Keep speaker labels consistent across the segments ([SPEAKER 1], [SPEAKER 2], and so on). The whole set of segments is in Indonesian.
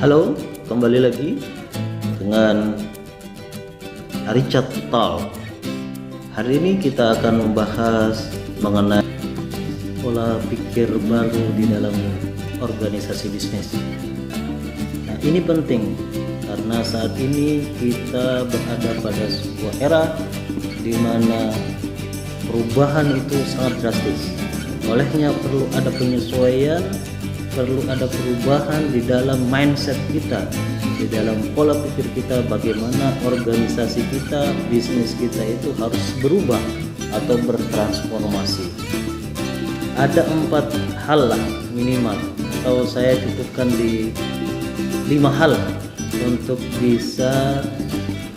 [SPEAKER 1] Halo, kembali lagi dengan Richard Talk. Hari ini kita akan membahas mengenai pola pikir baru di dalam organisasi bisnis. Nah, ini penting karena saat ini kita berada pada sebuah era di mana perubahan itu sangat drastis. Olehnya perlu ada penyesuaian, perlu ada perubahan di dalam mindset kita, di dalam pola pikir kita, bagaimana organisasi kita, bisnis kita itu harus berubah atau bertransformasi. Ada 4 hal lah minimal, atau saya cukupkan di 5 hal untuk bisa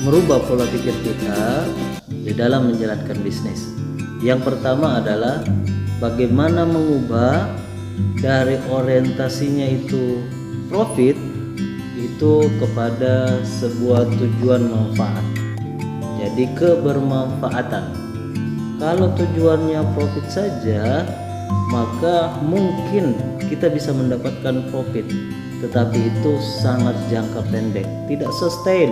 [SPEAKER 1] merubah pola pikir kita di dalam menjalankan bisnis. Yang pertama adalah bagaimana mengubah dari orientasinya itu profit itu kepada sebuah tujuan manfaat. Jadi kebermanfaatan. Kalau tujuannya profit saja, maka mungkin kita bisa mendapatkan profit, tetapi itu sangat jangka pendek, tidak sustain.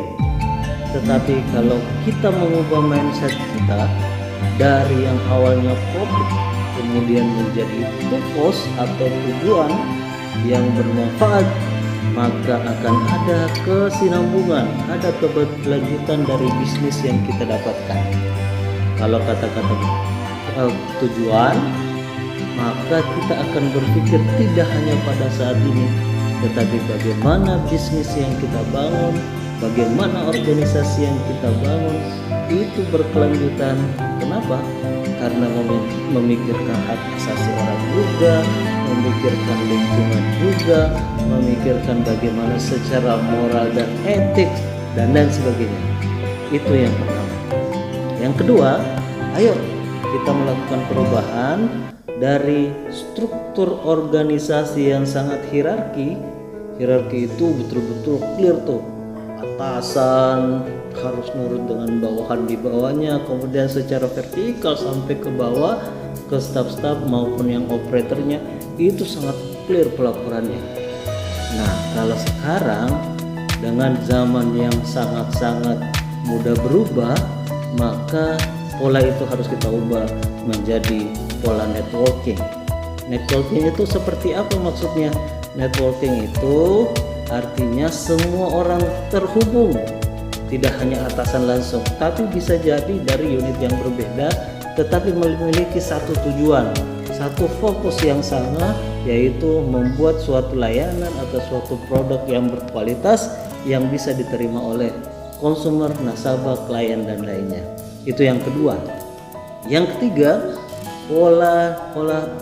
[SPEAKER 1] Tetapi kalau kita mengubah mindset kita dari yang awalnya profit kemudian menjadi purpose atau tujuan yang bermanfaat, maka akan ada kesinambungan, ada keberlanjutan dari bisnis yang kita dapatkan. Kalau kata-kata tujuan, maka kita akan berpikir tidak hanya pada saat ini, tetapi bagaimana bisnis yang kita bangun, bagaimana organisasi yang kita bangun itu berkelanjutan. Kenapa? Karena memikirkan hak asasi orang juga, memikirkan lingkungan juga, memikirkan bagaimana secara moral dan etik dan lain sebagainya. Itu yang pertama. Yang kedua, ayo kita melakukan perubahan dari struktur organisasi yang sangat hierarki. Hierarki itu betul-betul clear tuh. Atasan harus nurut dengan bawahan di bawahnya, kemudian secara vertikal sampai ke bawah ke staf-staf maupun yang operatornya itu sangat clear pelaporannya. Nah, kalau sekarang dengan zaman yang sangat-sangat mudah berubah, maka pola itu harus kita ubah menjadi pola networking. Networking itu seperti apa maksudnya? Networking itu artinya semua orang terhubung, tidak hanya atasan langsung, tapi bisa jadi dari unit yang berbeda, tetapi memiliki satu tujuan, satu fokus yang sama, yaitu membuat suatu layanan atau suatu produk yang berkualitas yang bisa diterima oleh konsumer, nasabah, klien, dan lainnya. Itu yang kedua. Yang ketiga, pola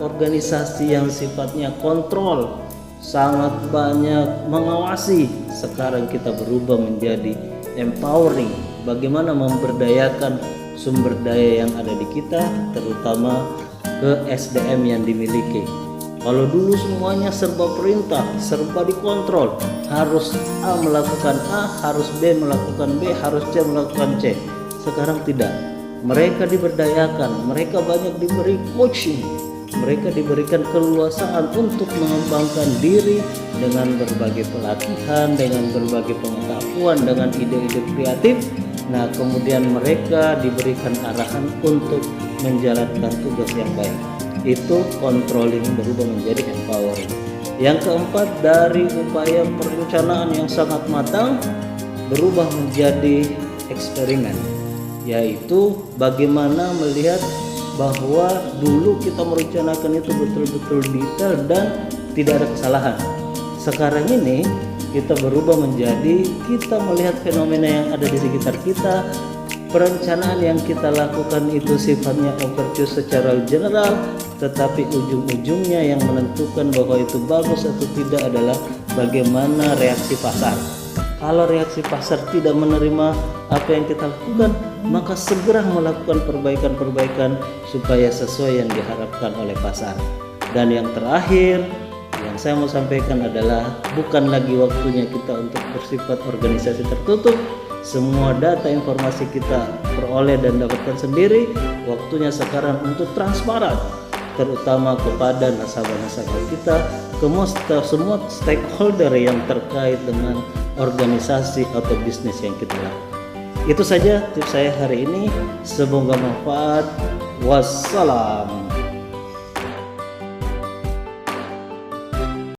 [SPEAKER 1] organisasi yang sifatnya kontrol, sangat banyak mengawasi. Sekarang kita berubah menjadi empowering, bagaimana memberdayakan sumber daya yang ada di kita, terutama ke SDM yang dimiliki. Kalau dulu semuanya serba perintah, serba dikontrol, harus A melakukan A, harus B melakukan B, harus C melakukan C. Sekarang tidak, mereka diberdayakan, mereka banyak diberi coaching, mereka diberikan keleluasaan untuk mengembangkan diri dengan berbagai pelatihan, dengan berbagai pengetahuan, dengan ide-ide kreatif. Nah, kemudian mereka diberikan arahan untuk menjalankan tugas yang baik. Itu controlling berubah menjadi empowering. Yang keempat, dari upaya perencanaan yang sangat matang berubah menjadi eksperimen, yaitu bagaimana melihat bahwa dulu kita merencanakan itu betul-betul detail dan tidak ada kesalahan. Sekarang ini kita berubah menjadi kita melihat fenomena yang ada di sekitar kita. Perencanaan yang kita lakukan itu sifatnya overview secara general, tetapi ujung-ujungnya yang menentukan bahwa itu bagus atau tidak adalah bagaimana reaksi pasar. Kalau reaksi pasar tidak menerima apa yang kita lakukan, maka segera melakukan perbaikan-perbaikan supaya sesuai yang diharapkan oleh pasar. Dan yang terakhir yang saya mau sampaikan adalah bukan lagi waktunya kita untuk bersifat organisasi tertutup. Semua data informasi kita peroleh dan dapatkan sendiri. Waktunya sekarang untuk transparan. perhatikan utama kepada nasabah-nasabah kita, semua stakeholder yang terkait dengan organisasi atau bisnis yang kita lakukan. Itu saja tips saya hari ini, semoga manfaat. Wassalam.